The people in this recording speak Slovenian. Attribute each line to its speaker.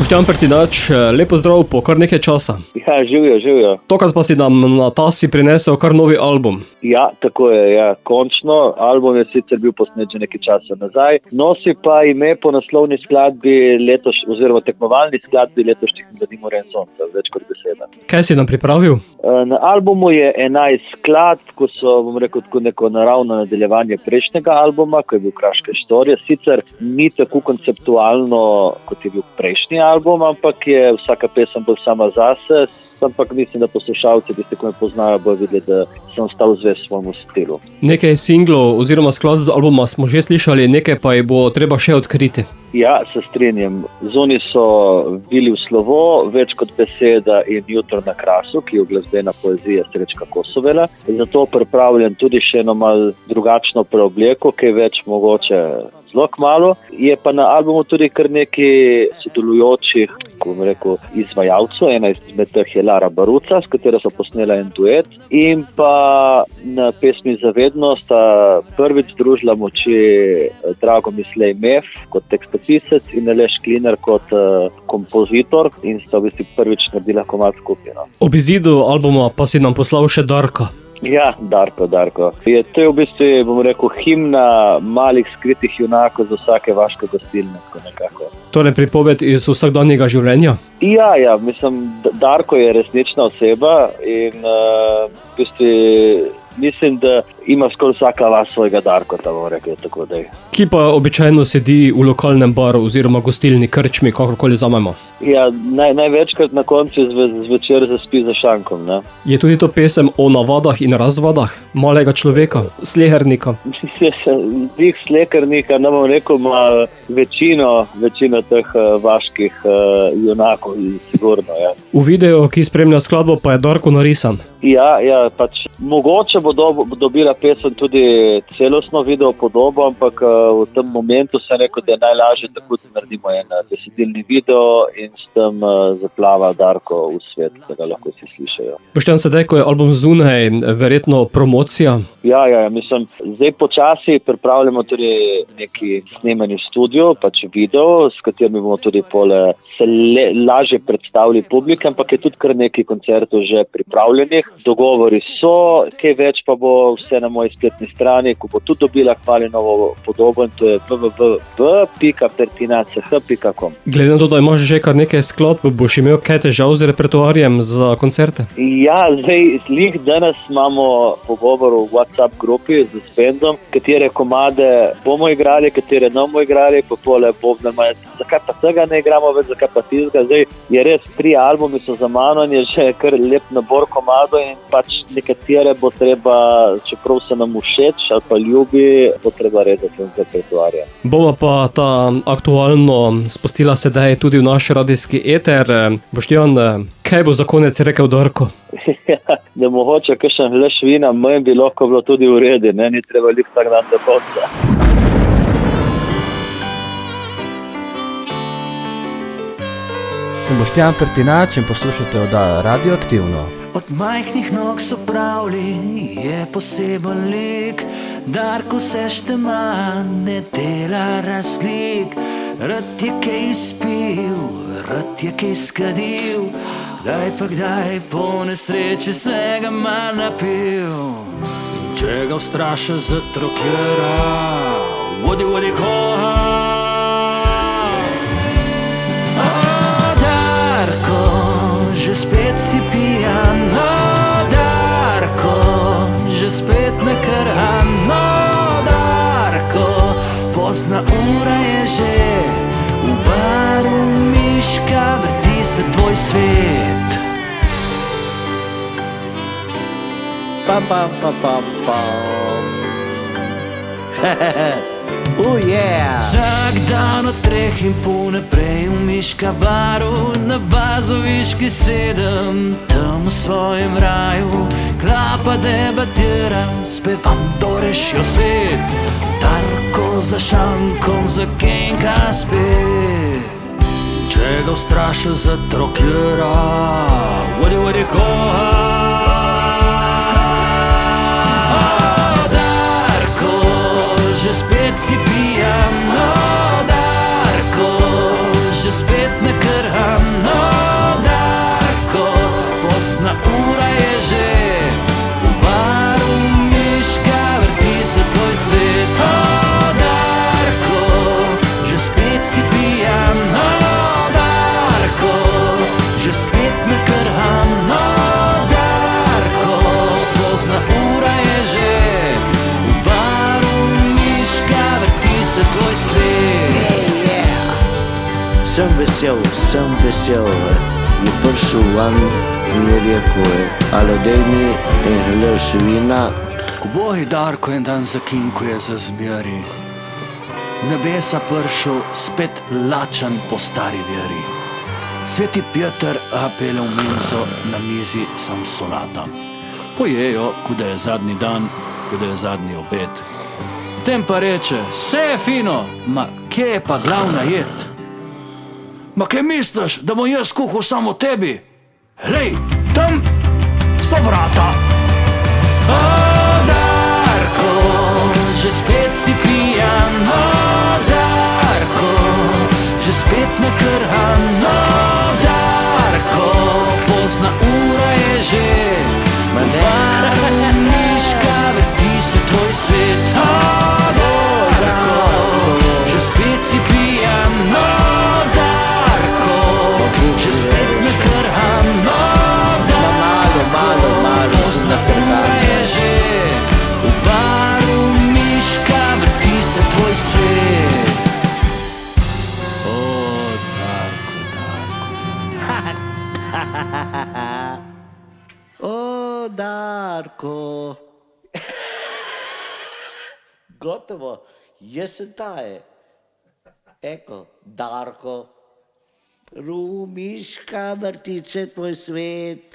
Speaker 1: Boštjan Pertinač, lepo zdrav po kar nekaj časa.
Speaker 2: Ja, živijo.
Speaker 1: Tokrat pa si nam na tasi prinesel kar novi album.
Speaker 2: Ja, tako je, ja, končno. Album je sicer bil posnet že nekaj časa nazaj. Nosi pa ime po naslovni skladbi oziroma tekmovalni skladbi letošnjih Mladi more in sonca, več kot beseda.
Speaker 1: Kaj si nam pripravil?
Speaker 2: Na albumu je 11 skladb, ko so, bom rekel, tako neko naravno nadaljevanje prejšnjega albuma, ko je bil Kraška štorija. Sicer ni tako konceptualno, kot je bil prejšnji album, ampak je vsaka pesem bolj sama zase. Ampak mislim, da poslušalci, tisti, ko me poznajo, bojo videli, da sem stal zvest svojemu stilu.
Speaker 1: Nekaj singlov oziroma skladb z albuma smo že slišali, nekaj pa je bo treba še odkriti.
Speaker 2: Ja, se strinjam. Zunaj so Vili v slovo, Več kot beseda in Jutro na krasu, ki je uglasbena poezija Srečka Kosovela. Zato pripravljam tudi še eno malo drugačno preobleko, ki je več mogoče zelo kmalu. Je pa na albumu tudi kar nekaj sodelujočih, ko bom rekel, izvajalcev. Ena izmed teh je Lara Baruca, s katero so posnela en duet. In pa na pesmi Zavedno sta prvič združila moči Drago Mislej Mef kot tekstopisec in Aleš Klinar kot kompozitor in sta v bistvu prvič naredila komad skupaj.
Speaker 1: Ob izidu albuma pa si nam poslal še Darka.
Speaker 2: Ja, Darko. To je v bistvu, bom rekel, himna malih skritih junakov za vsake vaške gostilne, nekako.
Speaker 1: Torej pripoved iz vsakdanjega življenja?
Speaker 2: Ja, mislim, Darko je resnična oseba in v bistvu mislim, da ima skoraj vsaka vas svojega Darkota, bom rekel, tako da je.
Speaker 1: Ki pa običajno sedi v lokalnem baru oziroma gostilni, krčmi, kakorkoli zamemo?
Speaker 2: Ja, največkrat na koncu zvečer zaspi za šankom, ne?
Speaker 1: Je tudi to pesem o navadah in razvadah malega človeka, slehernika?
Speaker 2: Tih slehernika, ne bom rekel, ima večino teh vaških junakov, sigurno, ja.
Speaker 1: V videu, ki spremlja skladbo, pa je Darko narisan.
Speaker 2: Ja, pač mogoče bo dobila pesem tudi celostno video podobo, ampak v tem momentu sem rekel, da je najlažje tako, da naredimo en besedilni video in s tem zaplava Darko v svet, da ga lahko vsi slišajo.
Speaker 1: Boštjan, sedaj, ko je album zunaj, verjetno promocija?
Speaker 2: Ja, mislim, zdaj počasi pripravljamo tudi neki snemani studio, pač video, s katerimi bomo tudi se lažje predstavili publike, ampak je tudi kar nekaj koncertov že pripravljenih. Dogovori so, kaj več pa bo vse na moji spletni strani, ko bo tudi dobila hvali novo podobo in to je www.pertinac.com.
Speaker 1: Glede na to, da imaš že kar nekaj skladb, boš imel kaj težav z repertoarjem za koncerte?
Speaker 2: Ja, zdaj, danes imamo pogovor v WhatsApp grupi z bendom, katere komade bomo igrali, katere ne bomo igrali, pa pole bobnemo, zakaj pa tega ne igramo več, zakaj pa tizga. Zdaj je res 3 albumi so za mano in je že kar lep nabor komado in pač nekatere bo treba, čeprav se nam všeč ali pa ljubi, bo treba rezati z repertoarja. Bomo
Speaker 1: pa ta aktualno spustila sedaj tudi v naš radijski eter. Boštjan, kaj bo za konec rekel Darko?
Speaker 2: Da mogoče kakšen leš vina, manj bi lahko bilo tudi v redu, ne, ni treba lik tak dan do konca.
Speaker 3: Sem Boštjan Pertinač in poslušate oddajo Radioaktivno.
Speaker 4: Od majhnih nog so pravili, je poseben lik, Darko se štema, ne dela razlik. Rad je kaj spil, rad je kaj skadil, kdaj po nesreči se ga mal napil. In če ga ustraša zatrokjera, vodi koha. Že spet si pijan, Darko, že spet nakrhan, Darko, pozna ura je že, v baru miška vrti se tvoj svet. Vsak dan od 3 in pol naprej v miška baru, na Bazoviški 7, tam v svojem raju. Klapa debatira, spevam do rešijo svet, Darko za šankom zakenka spet. Če ga ustraša zatrokjera, vodi koha. Že spet si pijan, Darko, že spet ne krham. No, Darko, postna ura je že, v baru Miška vrti se tvoj svet. O, Darko, že spet si pijan. No, Darko, že spet ne krham. No, Darko, pozna ura je že, v baru Miška vrti se tvoj svet.
Speaker 5: Sem vesel, je prišel van in mi rekel, ali dej mi in želel še vina.
Speaker 4: Ko boji Darko en dan zakinkuje za zmeri, v nebesa prišel spet lačan po stari veri. Sveti Peter apele v menzo, na mizi sam solata. Pojejo, kuda je zadnji dan, kuda je zadnji obed. Potem pa reče, vse je fino, ma kje je pa glavna jed? Ma kaj misliš, da bom jaz kuhal samo tebi? Glej, tam so vrata. O, Darko, že spet si pijan. O, Darko, že spet ne krham. O, Darko, pozna ura je že, v baru Miška vrti se tvoj svet. O, Darko, že spet si pijan. O, Darko, že spet ne krham. O, Darko, pozna ura je že, v baru Miška vrti se tvoj svet. O, Darko,
Speaker 5: O, Darko. Gotovo, jaz sem taje. Eko, Darko. Miška vrti se tvoj svet.